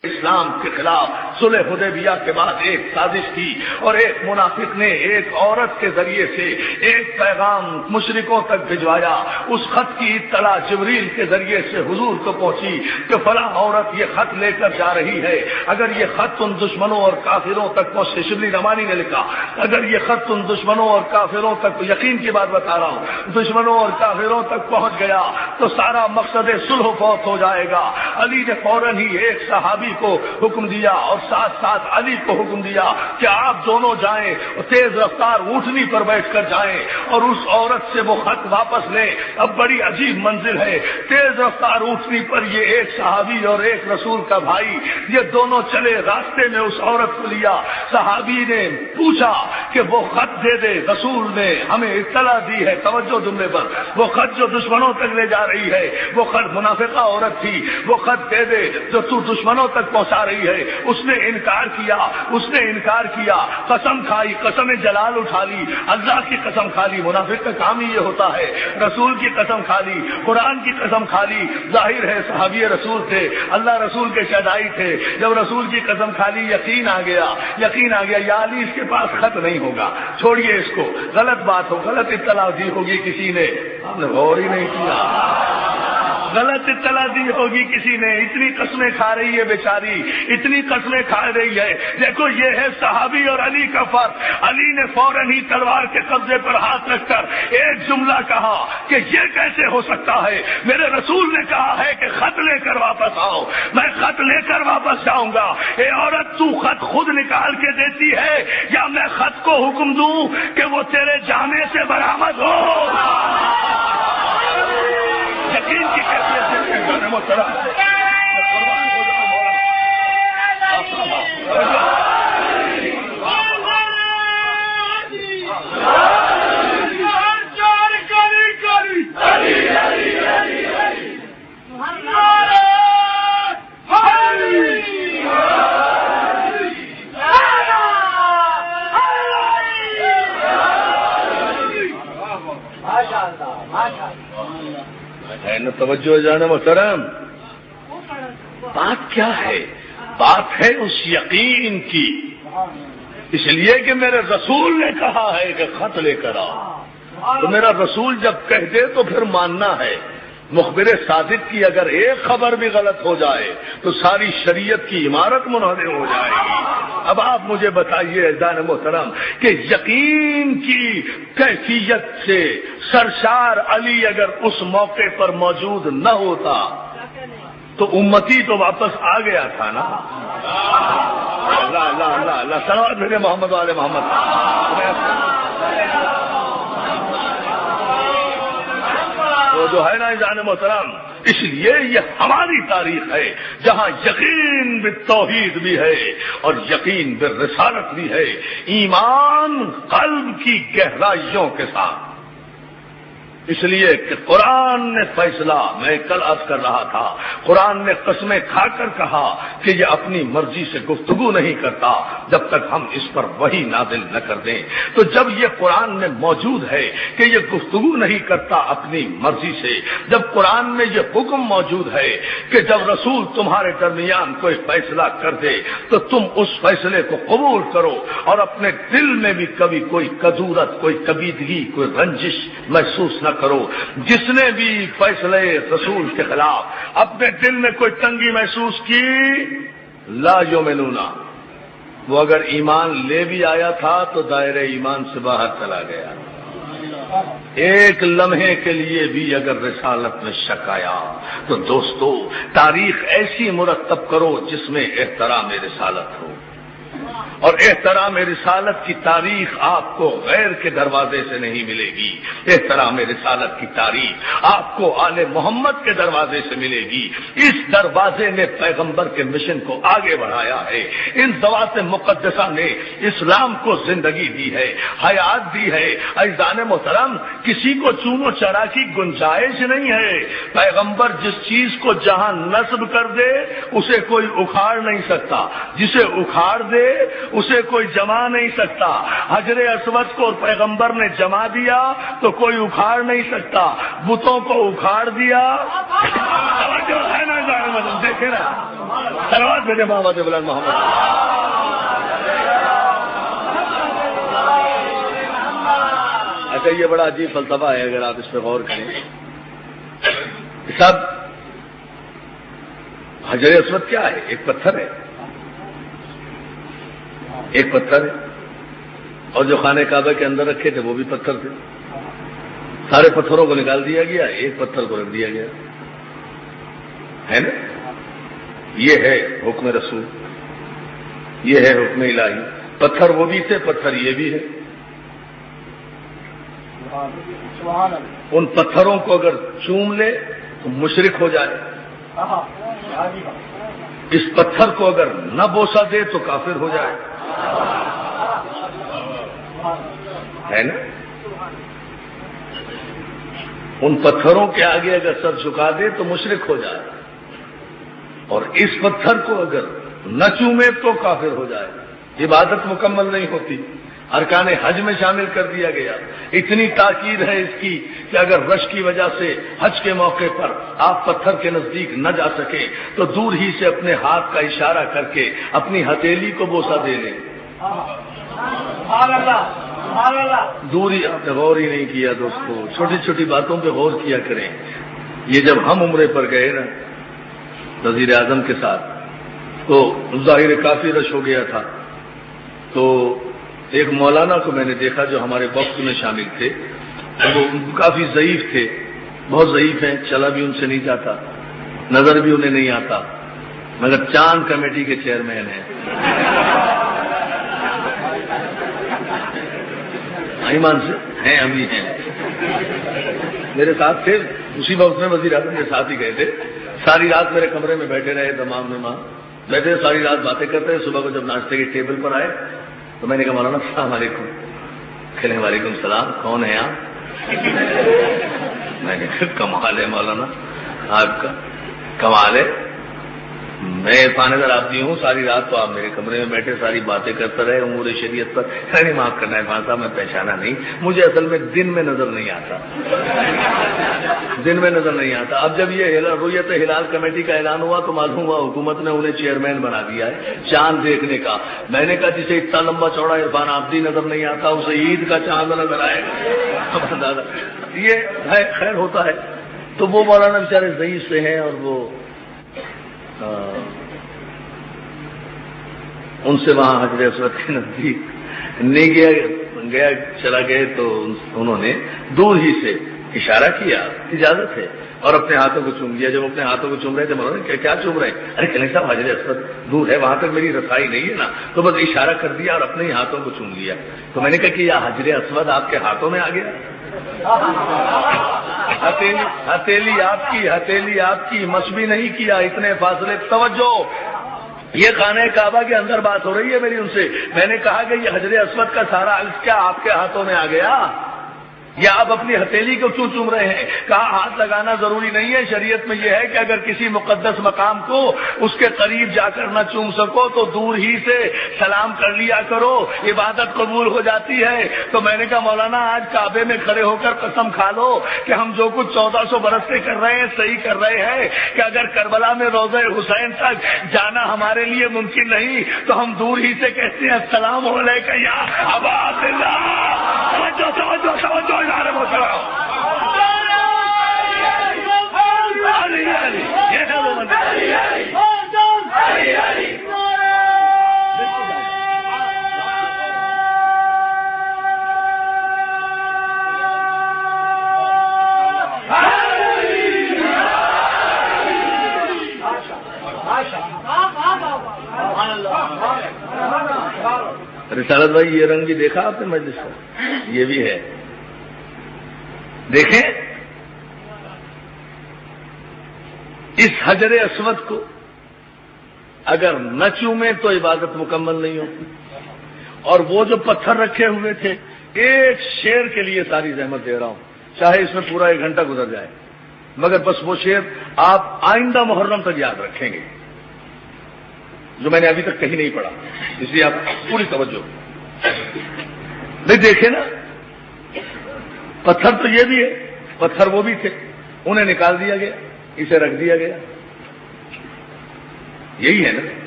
اسلام کے خلاف صلح حدیبیہ کے بعد ایک سازش کی اور ایک منافق نے ایک عورت کے ذریعے سے ایک پیغام مشرکوں تک بھجوایا. اس خط کی اطلاع جبریل کے ذریعے سے حضور کو پہنچی کہ فلاں عورت یہ خط لے کر جا رہی ہے. اگر یہ خط ان دشمنوں اور کافروں تک پہنچے، شبلی رمانی نے لکھا، اگر یہ خط ان دشمنوں اور کافروں تک، یقین کی بات بتا رہا ہوں، دشمنوں اور کافروں تک پہنچ گیا تو سارا مقصد صلح فوت ہو جائے گا. علی نے فوراً ہی ایک صحابی کو حکم دیا اور ساتھ ساتھ علی کو حکم دیا کہ آپ دونوں جائیں اور تیز رفتار اونٹنی پر بیٹھ کر جائیں اور اس عورت سے وہ خط واپس لیں. اب بڑی عجیب منزل ہے، تیز رفتار اونٹنی پر یہ ایک صحابی اور ایک رسول کا بھائی، یہ دونوں چلے، راستے میں اس عورت کو لیا. صحابی نے پوچھا کہ وہ خط دے دے، رسول نے ہمیں اطلاع دی ہے، توجہ جملے پر، وہ خط جو دشمنوں تک لے جا رہی ہے، وہ خط منافقہ عورت تھی، وہ خط دے دے جو تو دشمنوں تک پہنچا رہی ہے. اس نے انکار کیا، قسم کھائی، قسم جلال اٹھا لی، اللہ کی قسم کھا لی. منافق کا کام ہی یہ ہوتا ہے، رسول کی قسم کھا لی، قرآن کی قسم کھا لی. ظاہر ہے صحابی رسول تھے، اللہ رسول کے شہدائی تھے. جب رسول کی قسم کھا لی، یقین آ گیا یا علی اس کے پاس خط نہیں ہوگا، چھوڑیے اس کو، غلط بات ہو، غلط اطلاع دی ہوگی کسی نے، ہم نے غور ہی نہیں کیا، غلط اطلاع دی ہوگی کسی نے. اتنی قسمیں کھا رہی ہے بیچاری، اتنی قسمیں کھا رہی ہے. دیکھو یہ ہے صحابی اور علی کا فرق. علی نے فوراً ہی تلوار کے قبضے پر ہاتھ رکھ کر ایک جملہ کہا کہ یہ کیسے ہو سکتا ہے، میرے رسول نے کہا ہے کہ خط لے کر واپس آؤ، میں خط لے کر واپس جاؤں گا. اے عورت، تو خط خود نکال کے دیتی ہے یا میں خط کو حکم دوں کہ وہ تیرے جامے سے برآمد ہو؟ یقین کی کیفیت سے محترم ہے نا، توجہ جانا محترم. بات کیا ہے؟ بات ہے اس یقین کی. اس لیے کہ میرے رسول نے کہا ہے کہ خط لے کر آؤ، تو میرا رسول جب کہہ دے تو پھر ماننا ہے. مخبر صادق کی اگر ایک خبر بھی غلط ہو جائے تو ساری شریعت کی عمارت منہدم ہو جائے گی. اب آپ مجھے بتائیے عزیزان محترم کہ یقین کی کیفیت سے سرشار علی اگر اس موقع پر موجود نہ ہوتا تو امتی تو واپس آ گیا تھا نا. اللہ اللہ اللہ اللہ، صلوات بھیجے محمد والے محمد. وہ جو ہے نا عزیزان محترم، اس لیے یہ ہماری تاریخ ہے جہاں یقین بالتوحید بھی ہے اور یقین بالرسالت بھی ہے، ایمان قلب کی گہرائیوں کے ساتھ. اس لیے کہ قرآن نے فیصلہ، میں کل عرض کر رہا تھا، قرآن نے قسمیں کھا کر کہا کہ یہ اپنی مرضی سے گفتگو نہیں کرتا جب تک ہم اس پر وحی نازل نہ کر دیں. تو جب یہ قرآن میں موجود ہے کہ یہ گفتگو نہیں کرتا اپنی مرضی سے، جب قرآن میں یہ حکم موجود ہے کہ جب رسول تمہارے درمیان کوئی فیصلہ کر دے تو تم اس فیصلے کو قبول کرو اور اپنے دل میں بھی کبھی کوئی کدورت، کوئی کبیدگی، کوئی رنجش محسوس نہ کرو. جس نے بھی فیصلے رسول کے خلاف اپنے دل میں کوئی تنگی محسوس کی، لا یؤمنون، وہ اگر ایمان لے بھی آیا تھا تو دائرہ ایمان سے باہر چلا گیا. ایک لمحے کے لیے بھی اگر رسالت میں شک آیا تو دوستو تاریخ ایسی مرتب کرو جس میں احترام رسالت ہو. اور احترام رسالت کی تاریخ آپ کو غیر کے دروازے سے نہیں ملے گی. احترام رسالت کی تاریخ آپ کو آل محمد کے دروازے سے ملے گی. اس دروازے نے پیغمبر کے مشن کو آگے بڑھایا ہے. ان ذوات مقدسہ نے اسلام کو زندگی دی ہے، حیات دی ہے. عزیزان محترم، کسی کو چونو چرا کی گنجائش نہیں ہے. پیغمبر جس چیز کو جہاں نصب کر دے اسے کوئی اکھاڑ نہیں سکتا، جسے اکھاڑ دے اسے کوئی جما نہیں سکتا. حجر اسود کو پیغمبر نے جما دیا تو کوئی اکھاڑ نہیں سکتا. بتوں کو اکھاڑ دیا، دیکھے نا صلوات بھیجے محمد بلند محمد. اچھا یہ بڑا عجیب فلسفہ ہے اگر آپ اس پہ غور کریں. سب حجر اسود کیا ہے؟ ایک پتھر ہے، ایک پتھر ہے. اور جو خانہ کعبہ کے اندر رکھے تھے وہ بھی پتھر تھے. سارے پتھروں کو نکال دیا گیا، ایک پتھر کو رکھ دیا گیا ہے نا. یہ ہے حکم رسول، یہ ہے حکم الہی. پتھر وہ بھی تھے، پتھر یہ بھی ہے. ان پتھروں کو اگر چوم لے تو مشرک ہو جائے، اس پتھر کو اگر نہ بوسا دے تو کافر ہو جائے، ہے نا. ان پتھروں کے آگے اگر سر جھکا دے تو مشرک ہو جائے، اور اس پتھر کو اگر نہ چومے تو کافر ہو جائے. عبادت مکمل نہیں ہوتی. ارکان حج میں شامل کر دیا گیا. اتنی تاکید ہے اس کی کہ اگر رش کی وجہ سے حج کے موقع پر آپ پتھر کے نزدیک نہ جا سکے تو دور ہی سے اپنے ہاتھ کا اشارہ کر کے اپنی ہتھیلی کو بوسا دے لیں. دور ہی. آپ نے غور ہی نہیں کیا دوستو. چھوٹی چھوٹی باتوں پہ غور کیا کریں. یہ جب ہم عمرے پر گئے نا وزیر اعظم کے ساتھ تو ظاہر کافی رش ہو گیا تھا. تو ایک مولانا کو میں نے دیکھا جو ہمارے وقت میں شامل تھے. وہ کافی ضعیف تھے، بہت ضعیف ہیں، چلا بھی ان سے نہیں جاتا، نظر بھی انہیں نہیں آتا، مگر چاند کمیٹی کے چیئرمین ہیں. ایمان سے ہیں، ابھی ہیں، میرے ساتھ تھے. اسی وقت میں وزیر اعظم کے ساتھ ہی گئے تھے. ساری رات میرے کمرے میں بیٹھے رہے، دماغ میں بیٹھے ساری رات باتیں کرتے رہے. صبح کو جب ناشتے کے ٹیبل پر آئے تو میں نے کہا مولانا السلام علیکم. کہنے وعلیکم السلام، کون ہے آپ؟ میں نے کہا کمال ہے مولانا آپ کا، کمال ہے. میں عرفان در آبدی ہوں. ساری رات تو آپ میرے کمرے میں بیٹھے ساری باتیں کرتے رہے امور شریعت پر. نہیں معاف کرنا ہے عرفان صاحب، میں پہچانا نہیں. مجھے اصل میں دن میں نظر نہیں آتا، دن میں نظر نہیں آتا. اب جب یہ رؤیت ہلال کمیٹی کا اعلان ہوا تو معلوم ہوا حکومت نے انہیں چیئرمین بنا دیا ہے چاند دیکھنے کا. میں نے کہا جسے اتنا لمبا چوڑا عرفان آبدی نظر نہیں آتا اسے عید کا چاند نظر آئے گا. یہ ہے، خیر ہوتا ہے. تو وہ مولانا بیچارے ضعیف سے ہیں اور وہ ان سے وہاں حجر اسود کے نزدیک نہیں گیا چلا گئے تو انہوں نے دور ہی سے اشارہ کیا، اجازت ہے، اور اپنے ہاتھوں کو چوم لیا. جب اپنے ہاتھوں کو چوم رہے تھے مولانا کیا چوم رہے ہیں؟ ارے کہنے صاحب حجر اسود دور ہے، وہاں تک میری رسائی نہیں ہے نا. تو بس اشارہ کر دیا اور اپنے ہی ہاتھوں کو چوم لیا. تو میں نے کہا کہ یہ حجر اسود آپ کے ہاتھوں میں آ گیا. ہتھیلی آپ کی مس بھی نہیں کیا اتنے فاصلے. توجہ، یہ خانہ کعبہ کے اندر بات ہو رہی ہے میری ان سے. میں نے کہا کہ یہ حجر اسود کا سارا عرض کیا آپ کے ہاتھوں میں آ گیا، یا آپ اپنی ہتھیلی کو کیوں چوم رہے ہیں؟ کہا ہاتھ لگانا ضروری نہیں ہے. شریعت میں یہ ہے کہ اگر کسی مقدس مقام کو اس کے قریب جا کر نہ چوم سکو تو دور ہی سے سلام کر لیا کرو، عبادت قبول ہو جاتی ہے. تو میں نے کہا مولانا آج کعبے میں کھڑے ہو کر قسم کھا لو کہ ہم جو کچھ 1400 برس سے کر رہے ہیں صحیح کر رہے ہیں، کہ اگر کربلا میں روضہ حسین تک جانا ہمارے لیے ممکن نہیں تو ہم دور ہی سے کہتے ہیں السلام علیکم یا ابا عبداللہ. توجہ ادارے وہ چلا یہ ہے وہ منظر. رسالت بھائی یہ رنگ بھی دیکھا آپ نے مجلس کا؟ یہ بھی ہے، دیکھیں. اس حجر اسود کو اگر نہ چومیں تو عبادت مکمل نہیں ہوتی. اور وہ جو پتھر رکھے ہوئے تھے، ایک شعر کے لیے ساری زحمت دے رہا ہوں، چاہے اس میں پورا 1 گھنٹہ گزر جائے، مگر بس وہ شعر آپ آئندہ محرم تک یاد رکھیں گے، جو میں نے ابھی تک کہیں نہیں پڑھا. اس لیے آپ پوری توجہ نہیں. دیکھیں نا، پتھر تو یہ بھی ہے، پتھر وہ بھی تھے، انہیں نکال دیا گیا، اسے رکھ دیا گیا. یہی ہے نا.